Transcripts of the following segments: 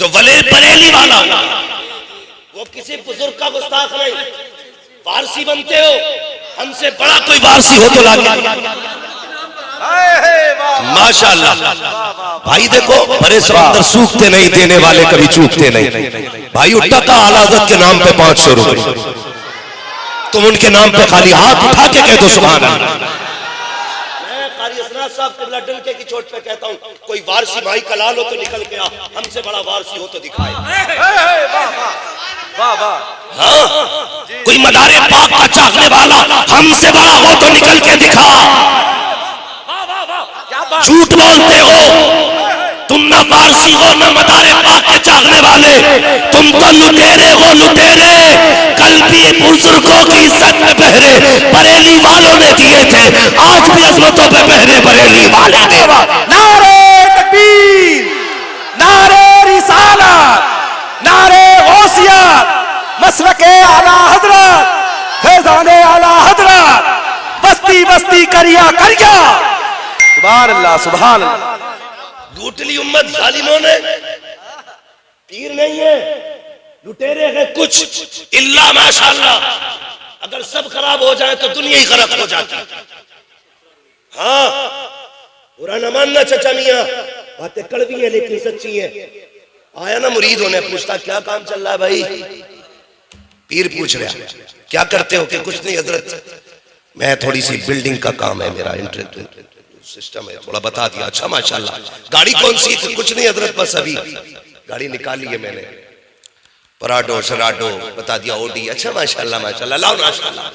जो वले बरेली वाला वो किसी बुजुर्ग का गुस्ताख नहीं। वारसी बनते हो, हमसे बड़ा कोई वारसी हो तो लागे। माशाअल्लाह भाई देखो, बड़े समंदर सूखते नहीं, देने वाले कभी चूकते नहीं। भाई उठा का आला हज़रत के नाम पे 500 रुपए, तुम उनके नाम पे खाली हाथ उठा के कह दो सुभान अल्लाह। साहब किबला डंके की चोट पे कहता हूँ, कोई वारसी भाई कलाल हो तो निकल के आ, हमसे बड़ा वारसी हो तो दिखाए। हाँ, कोई मदारे पाक का चाहने वाला हमसे बड़ा हो तो निकल के दिखा। झूठ बोलते हो तुम, ना वारसी हो ना मदारे पाक के चाहने वाले, तुम तो लुटेरे हो लुटेरे। कल भी बुजुर्गों की इज्जत में पहरे बरेली वालों ने दिए थे, आज भी अजमतों पे पहरे बरेली वाले ने। नारे तकबीर, नारे रिसालत, नारे गौसियत, मसलके आला हजरत, फैजाने आला हजरत, बस्ती बस्ती करिया करिया। सुभान अल्लाह, सुभान अल्लाह। लूट ली उम्मत जालिमों ने, पीर नहीं है, लुटेरे हैं कुछ। इल्ला माशाअल्लाह, अगर सब खराब हो जाए तो दुनिया ही गरक हो जाती। हाँ, बुरा न मानना चचा मियां, बातें कड़वी हैं लेकिन सच्ची हैं। आया ना मुरीद होने, पूछता क्या काम चल रहा है भाई? पीर पूछ रहा क्या करते हो? कि कुछ नहीं हजरत, मैं थोड़ी सी बिल्डिंग का काम है मेरा, इंटरेस्ट सिस्टम है, थोड़ा बता दिया। अच्छा माशाल्लाह, गाड़ी कौन सी? कुछ नहीं हजरत, बस अभी गाड़ी निकाली है मैंने, पराडो शराडो बता दिया, ओडी। अच्छा माशाल्लाह माशाल्लाह, लाओ नाश्ता लाओ।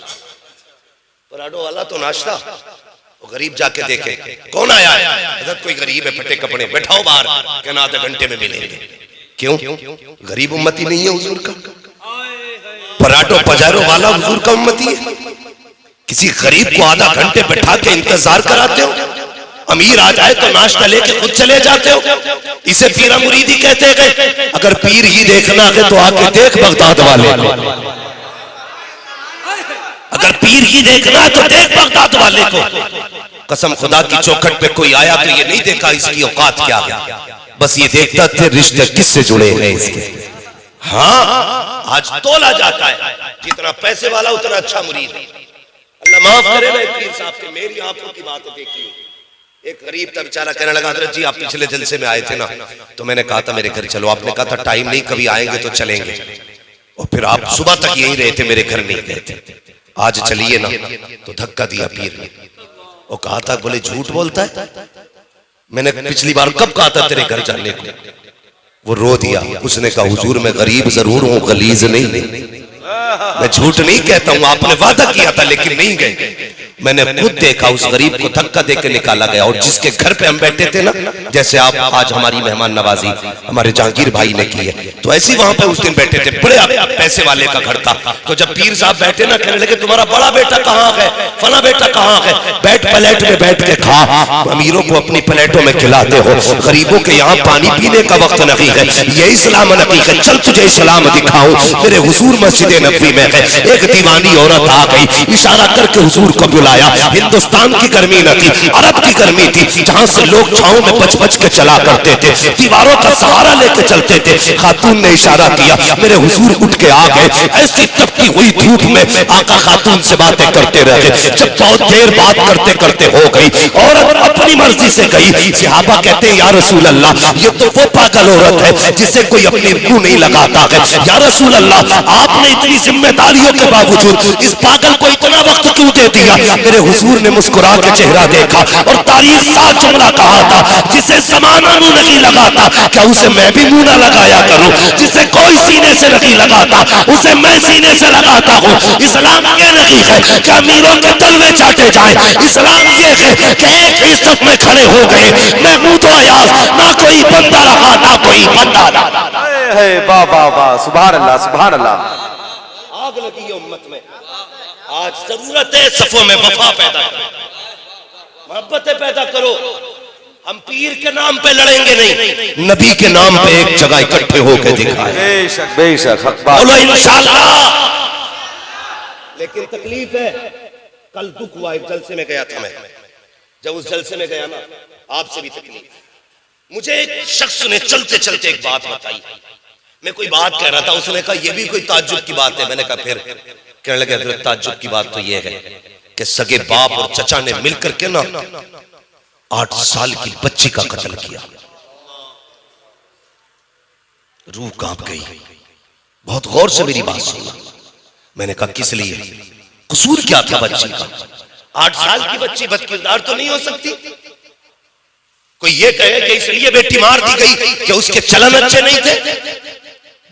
पराडो वाला तो नाश्ता, वो गरीब जाके देखे कौन आया है? हजरत कोई गरीब है, फटे कपड़े, बैठाओ बाहर, कहना आधे घंटे में मिलेंगे। क्यों? गरीब उम्मती नहीं है हुजूर का? पराठो पजारो वाला हुजूर का उम्मती है? किसी गरीब को आधा घंटे बैठा के इंतजार कराते हो? अमीर आ जाए तो नाश्ता लेके खुद चले जाते हो? इसे पीरा मुरीदी कहते गए। अगर पीर ही देखना है तो आके देख बगदाद वाले को। अगर पीर ही देखना है तो देख बगदाद वाले को। कसम खुदा की चौखट पे कोई आया तो ये नहीं देखा इसकी औकात क्या है, बस ये देखता थे रिश्ते किससे जुड़े हैं इसके। हाँ, आज तोला जाता है, जितना पैसे वाला उतना अच्छा मुरीद। अल्लाह माफ करे ना पीर साहब के, मेरी आंखों की बात देखी। एक गरीब था बेचारा, कहने लगा हजरत जी आप पिछले जलसे में आए थे ना, तो मैंने कहा था मेरे घर चलो, आपने कहा था टाइम नहीं, कभी आएंगे तो चलेंगे, और फिर आप सुबह तक यहीं रहे थे, मेरे घर नहीं गए थे, आज चलिए ना। तो धक्का दिया पीर ने, वो कहा था, बोले झूठ बोलता है, मैंने पिछली बार कब कहा था तेरे घर जाने को? वो रो दिया, उसने कहा हुजूर मैं गरीब जरूर हूँ, गलीज नहीं, मैं झूठ नहीं कहता हूँ, आपने वादा किया था लेकिन नहीं गए। मैंने खुद देखा उस गरीब को धक्का देके निकाला गया, और जिसके घर पे हम बैठे थे ना, जैसे आप आज हमारी मेहमान नवाजी हमारे जहांगीर भाई ने की है, तो ऐसे ही वहां पे उस दिन बैठे थे, बड़े पैसे वाले का घर था। तो जब पीर साहब बैठे ना, कहने लगे तुम्हारा बड़ा बेटा कहाँ है, फला बेटा कहाँ है? बैठ प्लेट में बैठ के खा, अमीरों को अपनी प्लेटों में खिलाते हो, गरीबों के यहाँ पानी पीने का वक्त नहीं है, ये इस्लाम नहीं है, चल तुझे इस्लाम दिखाऊं। मेरे हुजूर मस्जिद नबी में है, एक दीवानी औरत आ गई, इशारा करके हुजूर को बुलाया। हिंदुस्तान की गर्मी न थी, अरब की गर्मी थी, जहां से लोग छांव में बच बच के चला करते थे, दीवारों का सहारा लेके चलते थे। खातून ने इशारा किया, मेरे हुजूर उठ के आ गए। ऐसी तपती हुई धूप में आका खातून से बातें करते रहे। जब बहुत देर बात करते करते हो गई, औरत अपनी मर्जी से गई। सहाबा कहते हैं या रसूल अल्लाह, ये तो वो पागल औरत है जिसे कोई अपनी रूह नहीं लगाता है। या रसूल अल्लाह, आपने इतनी जिम्मेदारियों के बावजूद इस पागल को इतना वक्त क्यों दे दिया? मेरे हुजूर ने मुस्कुरा के चेहरा देखा और तारीफ साथ जुमला कहा था, जिसे जमाना मुंह नहीं लगाता, क्या उसे मैं भी मुंह ना लगाया करूं? जिसे कोई सीने से नहीं लगाता, उसे मैं सीने से लगाता हूं। इस्लाम ये नहीं है कि अमीरों के तलवे चाटे जाए, इस्लाम ये है कि एक इज्जत में खड़े हो गए। मैं मुंह तो आया, ना कोई बंदा रहा ना कोई बंदा रहा। वाह वाह वाह, सुभान अल्लाह, सुभान अल्लाह। आग लगी है उम्मत में, आज जरूरत है सफों में वफा पैदा करो, मोहब्बतें पैदा करो। हम पीर के नाम पे लड़ेंगे नहीं, नबी के नाम पे एक जगह इकट्ठे होकर दिखाएं। बेशक बेशक, बोलो इंशाअल्लाह। लेकिन तकलीफ है, कल दुख हुआ, एक जलसे में गया था मैं, जब उस जलसे में गया ना, आपसे भी तकलीफ, मुझे एक शख्स ने चलते चलते एक बात बताई। मैं कोई बात कह रहा था, उसने कहा यह भी कोई ताज्जुब की बात है। मैंने कहा फिर? कहने लगे हजरत ताज्जुब की बात तो यह है कि सगे बाप और चचा ने मिलकर के ना 8 साल की बच्ची का कत्ल किया। रूह कांप गई। बहुत गौर से मेरी बात सुनना। मैंने कहा किस लिए, कसूर क्या था बच्ची का? 8 साल की बच्ची बदकिरदार तो नहीं हो सकती। कोई ये कहे कि इसलिए बेटी मार दी गई कि उसके चलन अच्छे नहीं थे,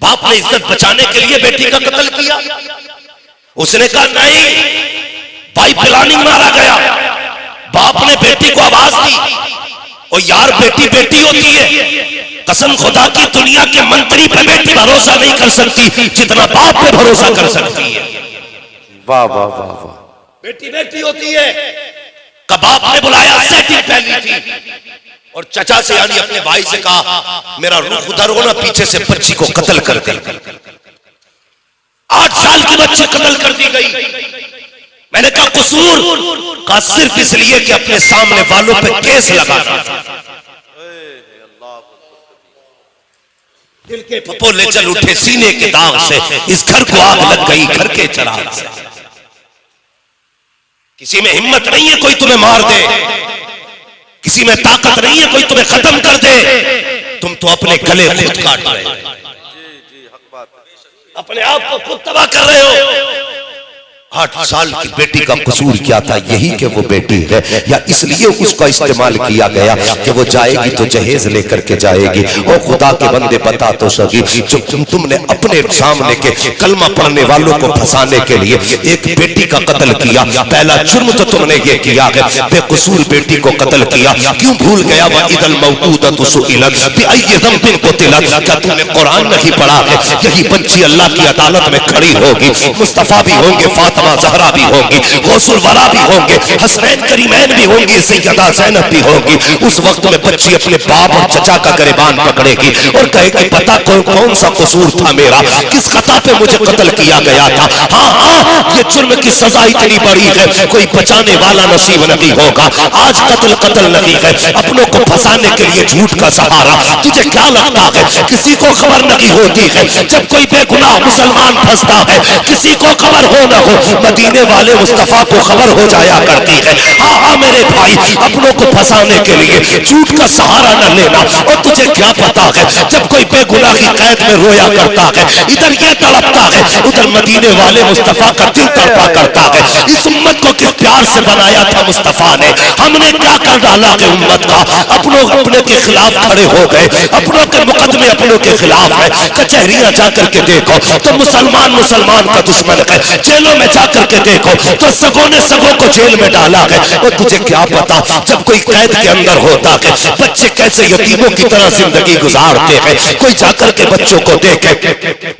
बाप ने इज्जत बचाने के लिए बेटी का कत्ल किया। उसने कहा नहीं, बाई प्लानिंग मारा गया। बाप ने बेटी को आवाज दी, और यार बेटी बेटी होती है। कसम खुदा की दुनिया के मंत्री पे बेटी भरोसा नहीं कर सकती जितना बाप पे भरोसा कर सकती है। वाह वाह वाह वाह। बेटी बेटी होती है। का बाप ने बुलाया, सेटिंग पहली थी, और चचा से यानी अपने भाई से कहा मेरा रुख उधर हो ना, पीछे से बच्ची को कत्ल कर दे। 8 साल की बच्ची कत्ल कर दी गई। मैंने कहा कसूर का सिर्फ इसलिए कि अपने सामने वालों पे केस लगा था। दिल के फपोले चल उठे सीने के दाग से, इस घर को आग लग गई घर के चिराग से। किसी में हिम्मत नहीं है कोई तुम्हें मार दे, किसी में ताकत नहीं है कोई तुम्हें खत्म कर दे। तुम तो अपने गले खुद काट रहे हो, अपने आप को खुद तबाह कर रहे हो। 8 साल की बेटी का कसूर क्या था? यही कि वो बेटी है, या इसलिए उसका इस्तेमाल किया गया कि वो जाएगी तो जहेज लेकर के जाएगी। और खुदा के बंदे बता तो सही, जो तुमने अपने सामने के कलमा पढ़ने वालों को फंसाने के लिए एक बेटी का कत्ल किया, पहला जुर्म तो तुमने ये किया है, बेकसूर बेटी को कत्ल किया। क्यों भूल गया? वइदल मौऊदतु सुइलत बिअय्यि ज़ंबिन क़ुतिलत। क्या तुमने कुरान नहीं पढ़ा है? यही बच्ची अल्लाह की अदालत में खड़ी होगी। मुस्तफा भी होंगे, फातिमा ज़हरा भी होंगी, गौसुल वरा भी होंगे, हसनैन करीमैन भी होंगी, सैयदा ज़ैनब भी होंगी। उस वक्त में बच्ची अपने बाप और चचा का गिरबान पकड़ेगी और कहेगी पता कौन सा कसूर था मेरा, किस खता पे मुझे कत्ल किया गया था। हाँ हाँ, ये जुर्म की सजा इतनी बड़ी है कोई बचाने वाला नसीब नहीं होगा। आज कत्ल नहीं है, अपनों को फंसाने के लिए झूठ का सहारा। तुझे क्या लगता है किसी को खबर नहीं होती है जब कोई बेगुनाह मुसलमान फंसता है? किसी को खबर हो न हो, मदीने वाले मुस्तफा को खबर हो जाया करती है। हाँ हाँ मेरे भाई, अपनों को फंसाने के लिए झूठ का सहारा न लेना। और तुझे क्या पता है जब कोई बेगुनाही कैद में रोया करता है, इधर ये तड़पता है, उधर मदीने वाले मुस्तफा का दिल तड़पा करता है। इस उम्मत को किस प्यार से बनाया था मुस्तफा ने, हमने क्या कर डाला है उम्मत का? अपनों अपने के खिलाफ खड़े हो गए, अपनों के मुकदमे अपनों के खिलाफ है। कचहरियां जाकर के देखो तो मुसलमान मुसलमान का दुश्मन है, जेलों में जाकर के देखो तो सगों ने सगों को जेल में डाला है। और तुझे क्या पता जब कोई कैद के अंदर होता है बच्चे कैसे यतीमों की तरह जिंदगी गुजारते हैं। कोई जाकर के बच्चों को देखे।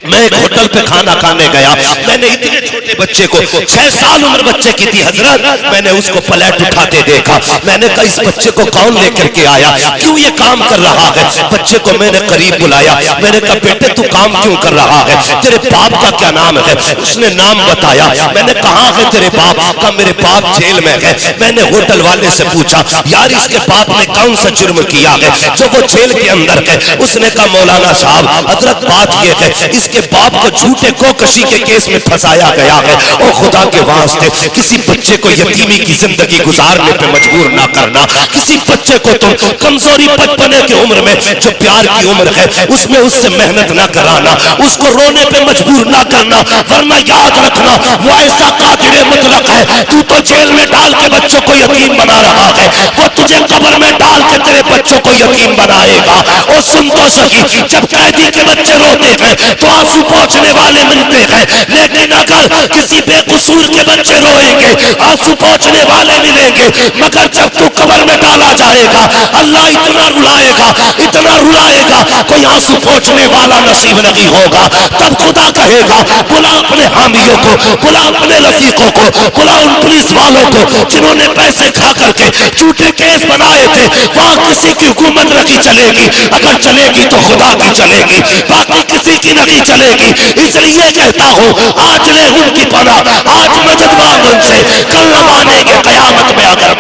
मैं एक होटल पे खाना खाने गया, मैंने इतने छोटे बच्चे को, 6 साल उम्र बच्चे की थी हजरत, मैंने उसको प्लेट उठाते देखा। मैंने कहा इस बच्चे को कौन लेकर के आया, क्यों ये काम कर रहा है? बच्चे को मैंने करीब बुलाया, मैंने कहा बेटे तू काम क्यों कर रहा है, तेरे बाप का क्या नाम है? उसने नाम बताया। मैंने कहा है तेरे बाप का? मेरे बाप जेल में है। मैंने होटल वाले से पूछा यार इसके बाप ने कौन सा जुर्म किया है जो वो जेल के अंदर है? उसने कहा मौलाना साहब हजरत बात यह है इसके बाप को झूठे कोकशी के केस में फंसाया गया है। और खुदा के वास्ते किसी बच्चे को यतीमी की जिंदगी गुजारने पे मजबूर ना करना। किसी बच्चे को तुम कमजोरी बचपने की उम्र में जो प्यार की उम्र है उसमें उससे मेहनत ना कराना, उसको रोने पे मजबूर ना करना, वरना याद रखना वो ऐसा कातिल मुतलक है। तू तो जेल में डाल के बच्चों को यतीम बना रहा है, वो तुझे कब्र में डाल के तेरे बच्चों को यतीम बनाएगा। और सुन तो सही, जब कैदी के बच्चे रोते हैं तो आंसू पोंछने वाले मिलते हैं, लेकिन अगर किसी बेकसूर के बच्चे रोएंगे आंसू पोंछने वाले मिलेंगे। मगर जब तू कब्र में डाला जाएगा अल्लाह इतना रुलाएगा, इतना रुलाएगा, कोई आंसू पोंछने वाला नसीब नहीं होगा। तब खुदा कहेगा बुला अपने हामियों को, बुला अपने रफीकों को, बुला उन पुलिस वालों को जिन्होंने पैसे खा करके झूठे केस बनाए थे। वहां किसी की हुकूमत नहीं चलेगी, अगर चलेगी तो खुदा की चलेगी, बाकी किसी की नहीं चलेगी। इसलिए कहता हूं आज ले उनकी पनाह, आज मदद मांग उनसे, कल न मानेंगे कयामत में अगर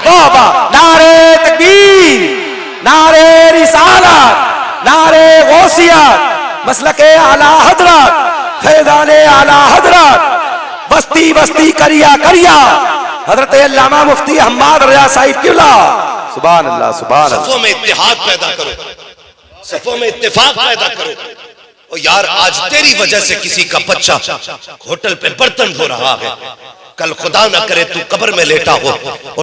वाह वाह, नारे तकबीर, नारे रिसालत, नारे गौसियत, मसलके आला हजरत, फैज़ाने आला हजरत, बस्ती बस्ती करिया करिया, हजरत अल्लामा मुफ्ती हम्माद रज़ा साहिब क़िबला। सुभान अल्लाह, सुभान अल्लाह। सफों में इत्तेहाद पैदा करो, सफों में इत्तेफाक पैदा करो। और यार आज तेरी वजह से किसी का बच्चा होटल पे बर्तन धो रहा है, कल खुदा ना करे तू कब्र में लेटा हो